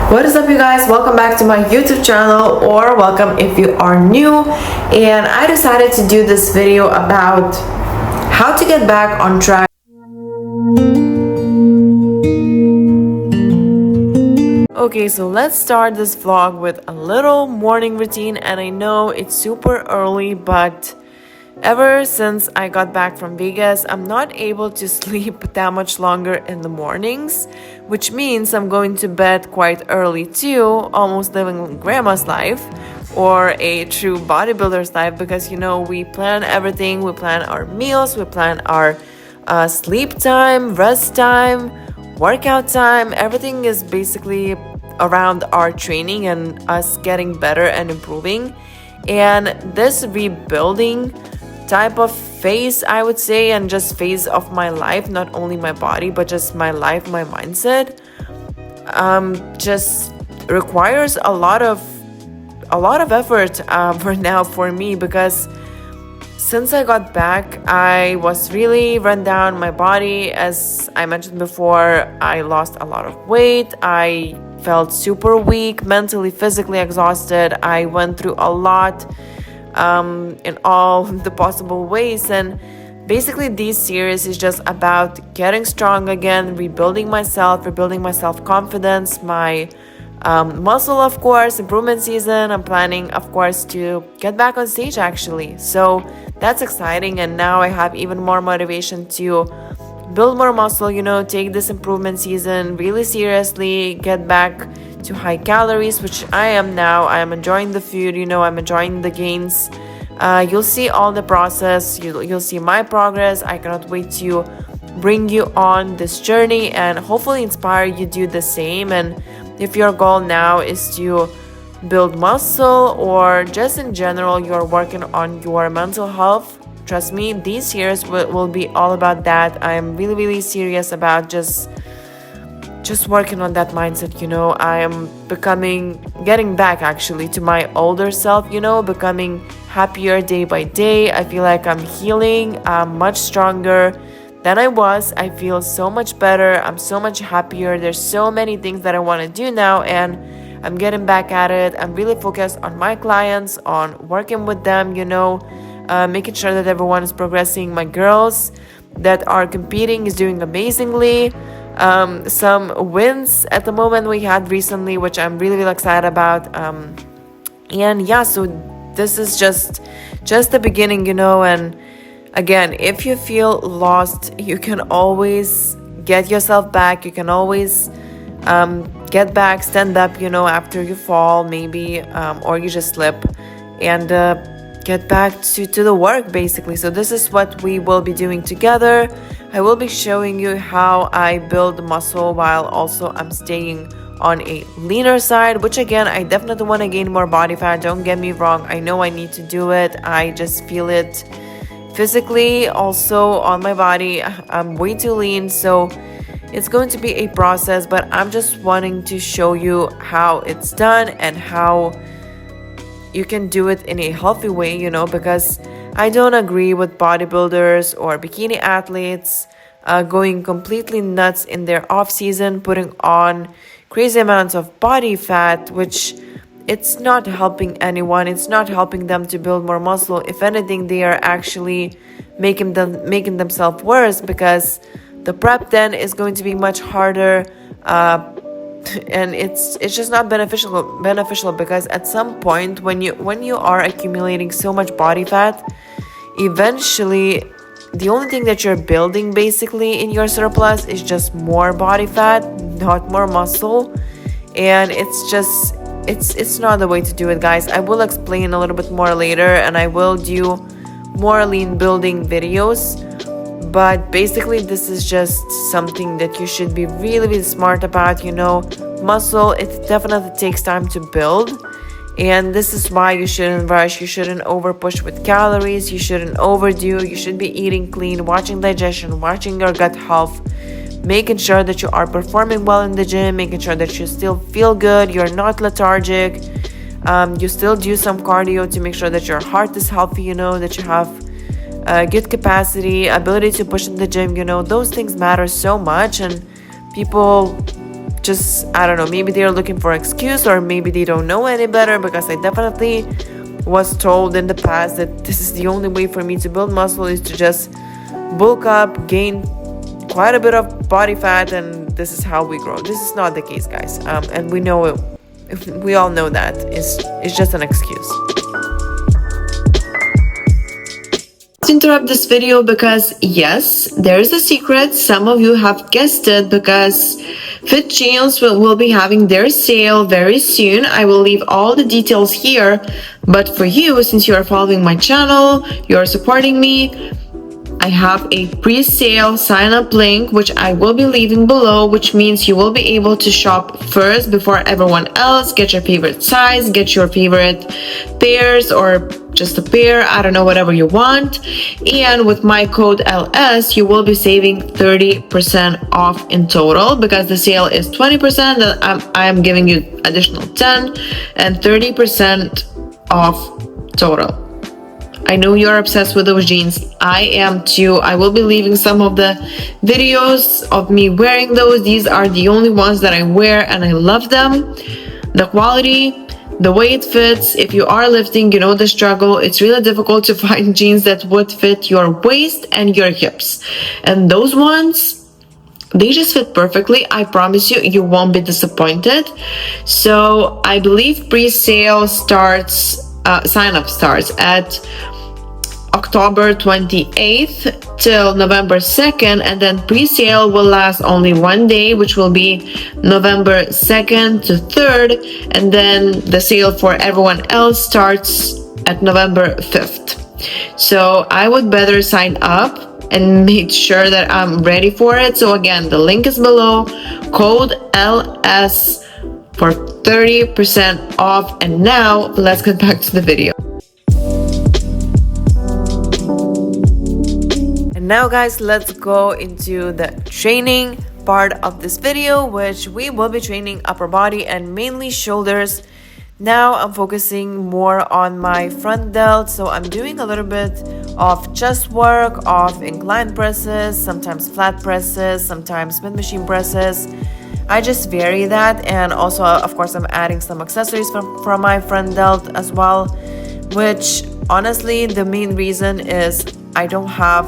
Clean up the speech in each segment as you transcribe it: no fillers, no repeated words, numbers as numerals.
What is up, you guys? Welcome back to my YouTube channel, or welcome if you are new. And I decided to do this video about how to get back on track. Okay, so let's start this vlog with a little morning routine. And I know it's super early, but ever since I got back from Vegas, I'm not able to sleep that much longer in the mornings, which means I'm going to bed quite early too, almost living grandma's life or a true bodybuilder's life, because we plan everything. We plan our meals, we plan our sleep time, rest time, workout time. Everything is basically around our training and us getting better and improving. And this rebuilding type of phase, I would say, and just phase of my life, not only my body but just my life, my mindset, just requires a lot of effort for now for me, because since I got back, I was really run down. My body, as I mentioned before, I lost a lot of weight. I felt super weak, mentally, physically exhausted. I went through a lot in all the possible ways, and basically this series is just about getting strong again, rebuilding my self-confidence, my muscle, of course, improvement season. I'm planning, of course, to get back on stage actually, so that's exciting. And now I have even more motivation to build more muscle, take this improvement season really seriously, get back to high calories, which I am now. I am enjoying the food, I'm enjoying the gains. You'll see all the process, you'll see my progress. I cannot wait to bring you on this journey and hopefully inspire you to do the same. And if your goal now is to build muscle, or just in general you're working on your mental health, trust me, these years will be all about that. I am really serious about just working on that mindset. I am getting back actually to my older self, becoming happier day by day. I feel like I'm healing. I'm much stronger than I was. I feel so much better. I'm so much happier. There's so many things that I want to do now, and I'm getting back at it. I'm really focused on my clients, on working with them, making sure that everyone is progressing. My girls that are competing is doing amazingly. Some wins at the moment we had recently, which I'm really excited about. And yeah, so this is just the beginning, and again, if you feel lost, you can always get yourself back. You can always get back, stand up, after you fall maybe, or you just slip, and get back to the work basically. So this is what we will be doing together. I will be showing you how I build muscle while also I'm staying on a leaner side, which again, I definitely want to gain more body fat. Don't get me wrong. I know I need to do it. I just feel it physically also on my body. I'm way too lean, so it's going to be a process, but I'm just wanting to show you how it's done and how you can do it in a healthy way, because I don't agree with bodybuilders or bikini athletes going completely nuts in their off season, putting on crazy amounts of body fat, which it's not helping anyone. It's not helping them to build more muscle. If anything, they are actually making themselves worse, because the prep then is going to be much harder, and it's just not beneficial, because at some point when you are accumulating so much body fat, eventually the only thing that you're building basically in your surplus is just more body fat, not more muscle. And it's not the way to do it, guys. I will explain a little bit more later, and I will do more lean building videos. But basically, this is just something that you should be really smart about. Muscle, it definitely takes time to build. And this is why you shouldn't rush. You shouldn't over push with calories. You shouldn't overdo. You should be eating clean, watching digestion, watching your gut health, making sure that you are performing well in the gym, making sure that you still feel good, you're not lethargic. You still do some cardio to make sure that your heart is healthy, that you have good capacity, ability to push in the gym. Those things matter so much, and people just, I don't know, maybe they're looking for an excuse, or maybe they don't know any better, because I definitely was told in the past that this is the only way for me to build muscle, is to just bulk up, gain quite a bit of body fat, and this is how we grow. This is not the case, guys, and we know it. We all know that it's just an excuse. To interrupt this video because yes, there is a secret. Some of you have guessed it, because Fit Jeans will be having their sale very soon. I will leave all the details here, but for you, since you are following my channel, you are supporting me, I have a pre-sale sign-up link, which I will be leaving below, which means you will be able to shop first before everyone else, get your favorite size, get your favorite pairs, or just a pair, I don't know, whatever you want. And with my code LS, you will be saving 30% off in total, because the sale is 20%, and I'm giving you additional 10 and 30% off total. I know you're obsessed with those jeans. I am too. I will be leaving some of the videos of me wearing those. These are the only ones that I wear, and I love them. The quality, the way it fits. If you are lifting, you know the struggle. It's really difficult to find jeans that would fit your waist and your hips. And those ones, they just fit perfectly. I promise you, you won't be disappointed. So I believe pre-sale starts, sign-up starts at October 28th till November 2nd, and then pre-sale will last only one day, which will be November 2nd to 3rd, and then the sale for everyone else starts at November 5th. So I would better sign up and make sure that I'm ready for it. So again, the link is below, code LS for 30% off. And now let's get back to the video. Now guys, let's go into the training part of this video, which we will be training upper body and mainly shoulders. Now I'm focusing more on my front delt, so I'm doing a little bit of chest work, of incline presses, sometimes flat presses, sometimes Smith machine presses. I just vary that, and also of course I'm adding some accessories from my front delt as well, which honestly the main reason is I don't have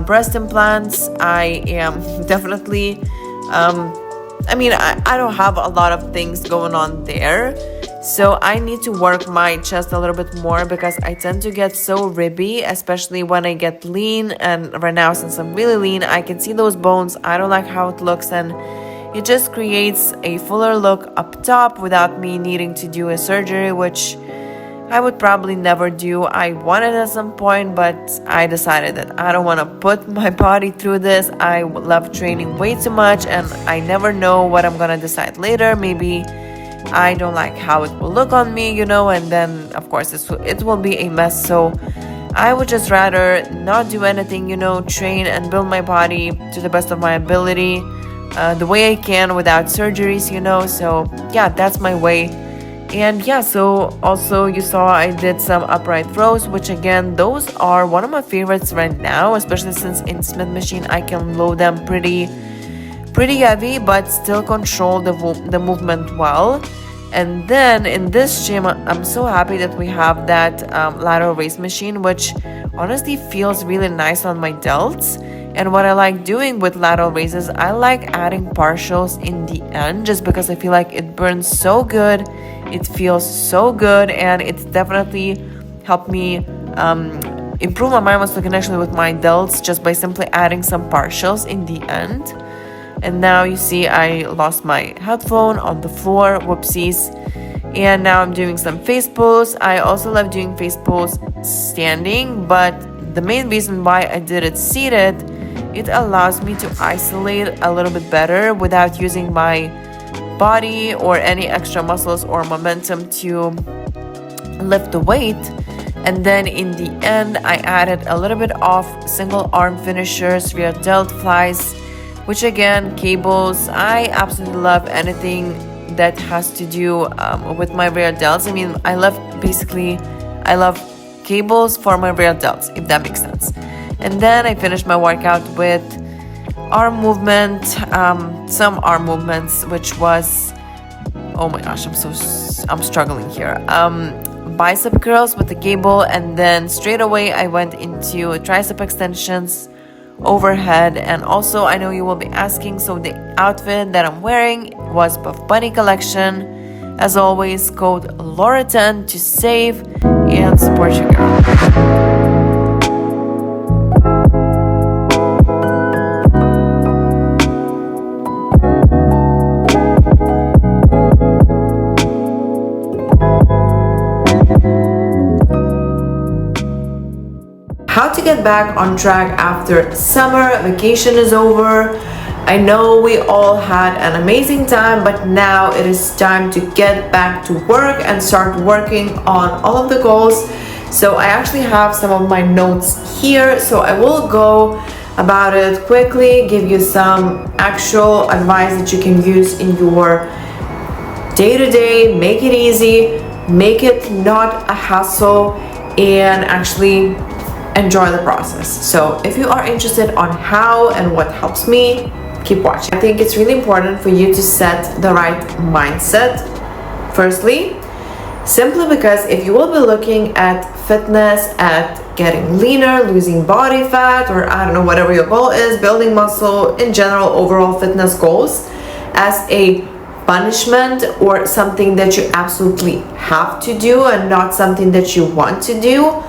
breast implants. I am definitely, I don't have a lot of things going on there. So I need to work my chest a little bit more, because I tend to get so ribby, especially when I get lean. And right now, since I'm really lean, I can see those bones. I don't like how it looks, and it just creates a fuller look up top without me needing to do a surgery, which I would probably never do. I wanted at some point, but I decided that I don't want to put my body through this. I love training way too much, and I never know what I'm gonna decide later. Maybe I don't like how it will look on me, and then of course it will be a mess. So I would just rather not do anything, train and build my body to the best of my ability, the way I can without surgeries, so yeah, that's my way. And yeah, so also you saw I did some upright throws, which again, those are one of my favorites right now, especially since in Smith machine I can load them pretty heavy but still control the movement well. And then in this gym, I'm so happy that we have that lateral raise machine, which honestly feels really nice on my delts. And what I like doing with lateral raises, I like adding partials in the end, just because I feel like it burns so good, it feels so good, and it's definitely helped me improve my mind muscle connection with my delts just by simply adding some partials in the end. And now you see I lost my headphone on the floor, whoopsies. And now I'm doing some face pulls. I also love doing face pulls standing, but the main reason why I did it seated, it allows me to isolate a little bit better without using my body or any extra muscles or momentum to lift the weight. And then in the end, I added a little bit of single arm finishers, rear delt flies, which again, cables. I absolutely love anything that has to do with my rear delts. I love cables for my rear delts, if that makes sense. And then I finished my workout with arm movement, some arm movements, which was, oh my gosh, I'm struggling here. Bicep curls with the cable, and then straight away I went into tricep extensions overhead. And also, I know you will be asking, so the outfit that I'm wearing was Buff Bunny collection. As always, code Laura10 to save and support your girl. How to get back on track after summer vacation is over. I know we all had an amazing time, but now it is time to get back to work and start working on all of the goals. So I actually have some of my notes here, so I will go about it quickly, give you some actual advice that you can use in your day-to-day, make it easy, make it not a hassle, and actually enjoy the process. So if you are interested on how and what helps me, keep watching. I think it's really important for you to set the right mindset firstly, simply because if you will be looking at fitness, at getting leaner, losing body fat, or I don't know, whatever your goal is, building muscle, in general, overall fitness goals, as a punishment or something that you absolutely have to do and not something that you want to do,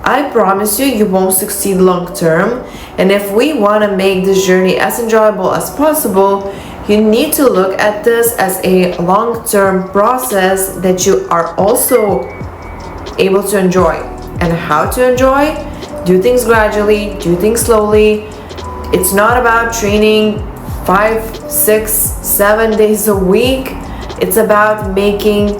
I promise you, you won't succeed long term. And if we want to make this journey as enjoyable as possible, you need to look at this as a long-term process that you are also able to enjoy. And how to enjoy? Do things gradually, do things slowly. It's not about training 5, 6, 7 days a week. It's about making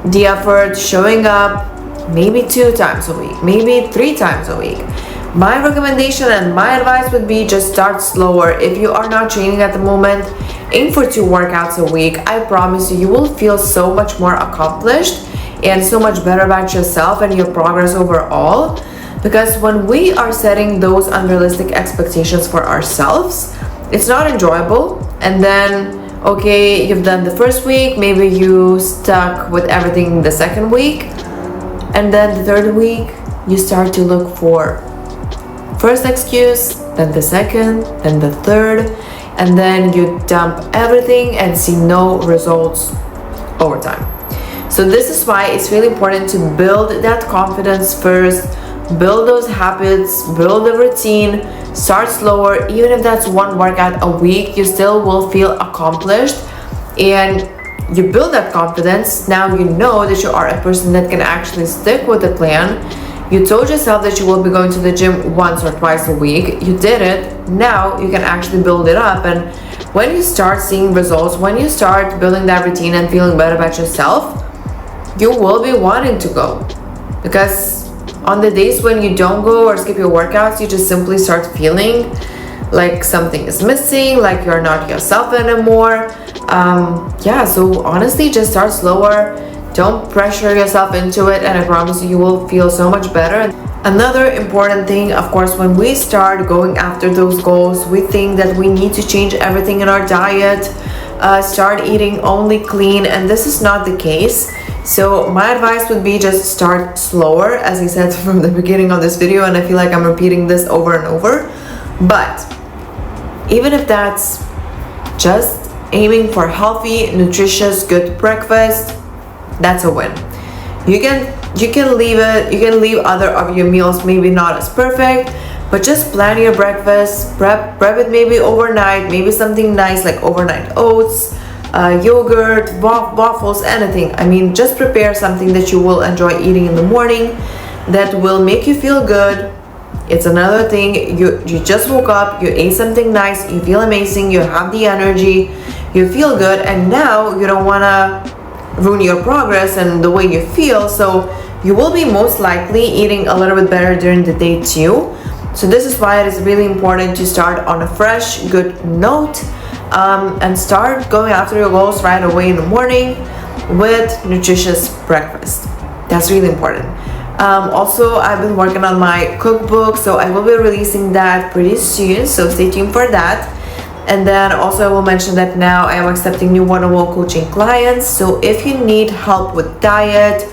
the effort, showing up, maybe 2 times a week, maybe 3 times a week. My recommendation and my advice would be just start slower. If you are not training at the moment, aim for 2 workouts a week. I promise you, you will feel so much more accomplished and so much better about yourself and your progress overall. Because when we are setting those unrealistic expectations for ourselves, it's not enjoyable. And then, okay, you've done the first week, maybe you stuck with everything the second week. And then the third week, you start to look for first excuse, then the second, then the third, and then you dump everything and see no results over time. So this is why it's really important to build that confidence first, build those habits, build a routine, start slower. Even if that's 1 workout a week, you still will feel accomplished, and you build that confidence. Now you know that you are a person that can actually stick with the plan. You told yourself that you will be going to the gym 1 or 2 a week. You did it. Now you can actually build it up. And when you start seeing results, when you start building that routine and feeling better about yourself, you will be wanting to go. Because on the days when you don't go or skip your workouts, you just simply start feeling like something is missing, like you're not yourself anymore. So honestly, just start slower. Don't pressure yourself into it, and I promise you, you will feel so much better. Another important thing, of course, when we start going after those goals, we think that we need to change everything in our diet, start eating only clean, and this is not the case. So my advice would be just start slower, as I said from the beginning of this video, and I feel like I'm repeating this over and over. But even if that's just aiming for healthy, nutritious, good breakfast, that's a win. You can leave it, you can leave other of your meals maybe not as perfect, but just plan your breakfast, prep it maybe overnight, maybe something nice like overnight oats, yogurt, waffles, anything. I mean, just prepare something that you will enjoy eating in the morning that will make you feel good. It's another thing, you just woke up, you ate something nice, you feel amazing, you have the energy, you feel good, and now you don't want to ruin your progress and the way you feel, so you will be most likely eating a little bit better during the day too. So this is why it is really important to start on a fresh, good note, and start going after your goals right away in the morning with nutritious breakfast. That's really important. Also, I've been working on my cookbook, so I will be releasing that pretty soon, so stay tuned for that. And then also I will mention that now I am accepting new one-on-one coaching clients. So if you need help with diet,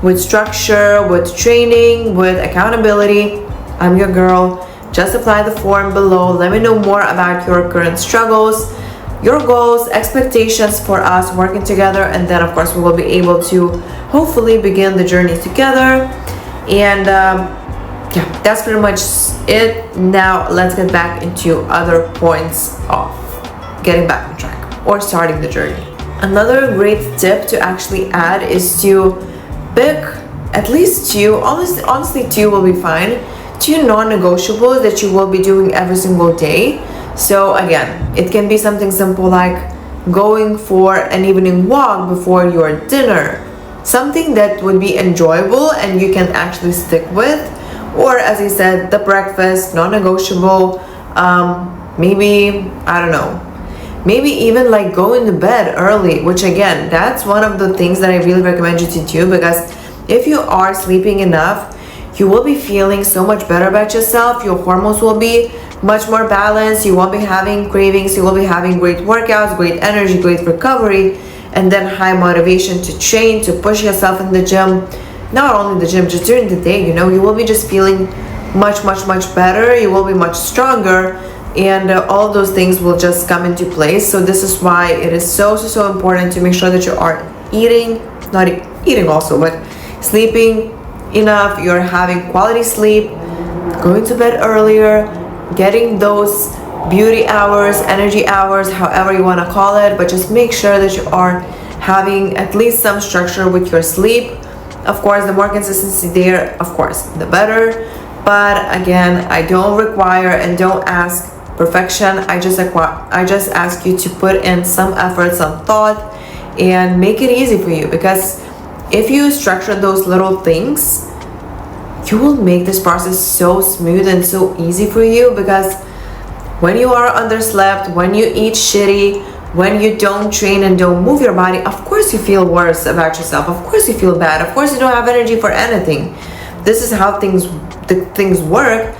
with structure, with training, with accountability, I'm your girl. Just apply the form below. Let me know more about your current struggles, your goals, expectations for us working together, and then of course we will be able to hopefully begin the journey together. And yeah, that's pretty much it. Now let's get back into other points of getting back on track or starting the journey. Another great tip to actually add is to pick at least two, honestly 2 will be fine, 2 non-negotiables that you will be doing every single day. So again, it can be something simple like going for an evening walk before your dinner, something that would be enjoyable and you can actually stick with. Or as I said, the breakfast, non-negotiable. Maybe, I don't know, maybe even like going to bed early, which again, that's one of the things that I really recommend you to do, because if you are sleeping enough, you will be feeling so much better about yourself. Your hormones will be much more balanced. You won't be having cravings. You will be having great workouts, great energy, great recovery, and then high motivation to train, to push yourself in the gym. Not only the gym, just during the day, you know, you will be just feeling much better. You will be much stronger, and all of those things will just come into place. So this is why it is so important to make sure that you are eating, not eating also, but sleeping enough, you're having quality sleep, going to bed earlier, getting those beauty hours, energy hours, however you want to call it, but just make sure that you are having at least some structure with your sleep. Of course, the more consistency there, of course, the better. But again, I don't require and don't ask perfection. I just ask you to put in some effort, some thought, and make it easy for you. Because if you structure those little things, you will make this process so smooth and so easy for you. Because when you are underslept, when you eat shitty, when you don't train and don't move your body, of course you feel worse about yourself. Of course you feel bad. Of course you don't have energy for anything. This is how things work.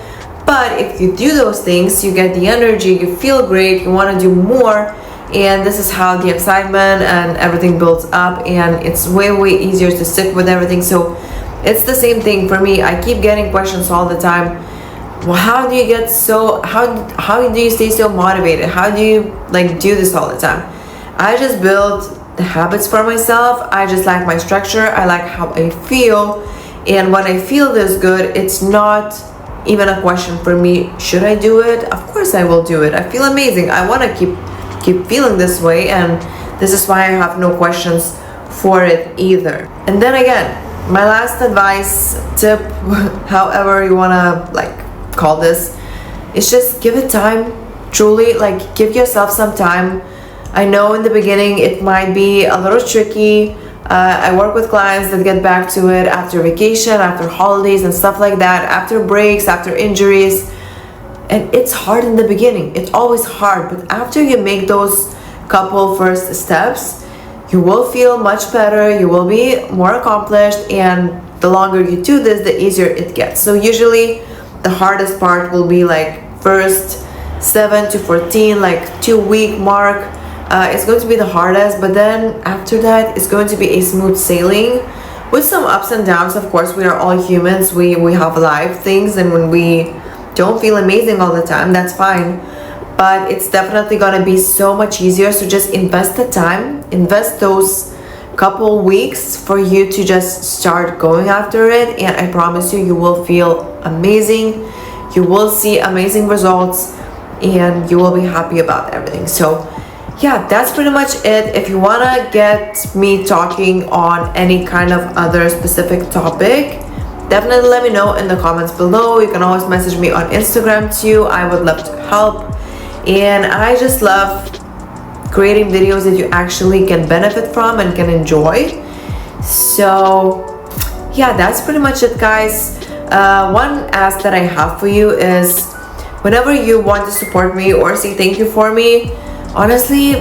But if you do those things, you get the energy, you feel great, you want to do more, and this is how the excitement and everything builds up, and it's way easier to stick with everything. So it's the same thing for me. I keep getting questions all the time. Well, how do you stay so motivated? How do you do this all the time? I just build the habits for myself. I just like my structure. I like how I feel, and when I feel this good, it's not even a question for me. Should I do it? Of course I will do it. I feel amazing. I want to keep feeling this way, and this is why I have no questions for it either. And then again, my last advice, tip, however you want to call this, is just give it time. Truly, give yourself some time. I know in the beginning it might be a little tricky. I work with clients that get back to it after vacation, after holidays and stuff like that, after breaks, after injuries, and it's hard in the beginning. It's always hard, but after you make those couple first steps, you will feel much better, you will be more accomplished, and the longer you do this, the easier it gets. So usually the hardest part will be first 7 to 14, 2-week mark. It's going to be the hardest, but then after that it's going to be a smooth sailing with some ups and downs. Of course, we are all humans. We have life things, and when we don't feel amazing all the time, that's fine, but it's definitely gonna be so much easier. So just invest the time, invest those couple weeks for you to just start going after it, and I promise you, you will feel amazing. You will see amazing results, and you will be happy about everything. So yeah, that's pretty much it. If you want to get me talking on any kind of other specific topic, definitely let me know in the comments below. You can always message me on Instagram too. I would love to help, and I just love creating videos that you actually can benefit from and can enjoy. So yeah, that's pretty much it, guys. One ask that I have for you is, whenever you want to support me or say thank you for me, honestly,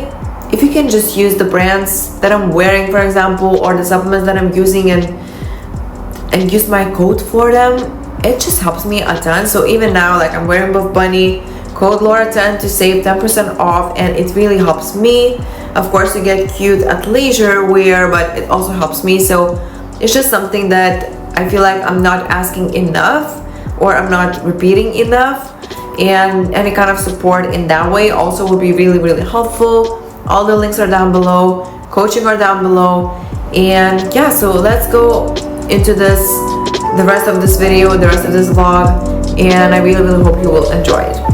if you can just use the brands that I'm wearing, for example, or the supplements that I'm using, and use my code for them, it just helps me a ton. So even now, I'm wearing Buff Bunny code Laura10 to save 10% off, and it really helps me. Of course, you get cute athleisure wear, but it also helps me. So it's just something that I feel like I'm not asking enough, or I'm not repeating enough, and any kind of support in that way also would be really, really helpful. All the links are down below, coaching are down below, and yeah, so let's go into the rest of this video, the rest of this vlog, and I really, really hope you will enjoy it.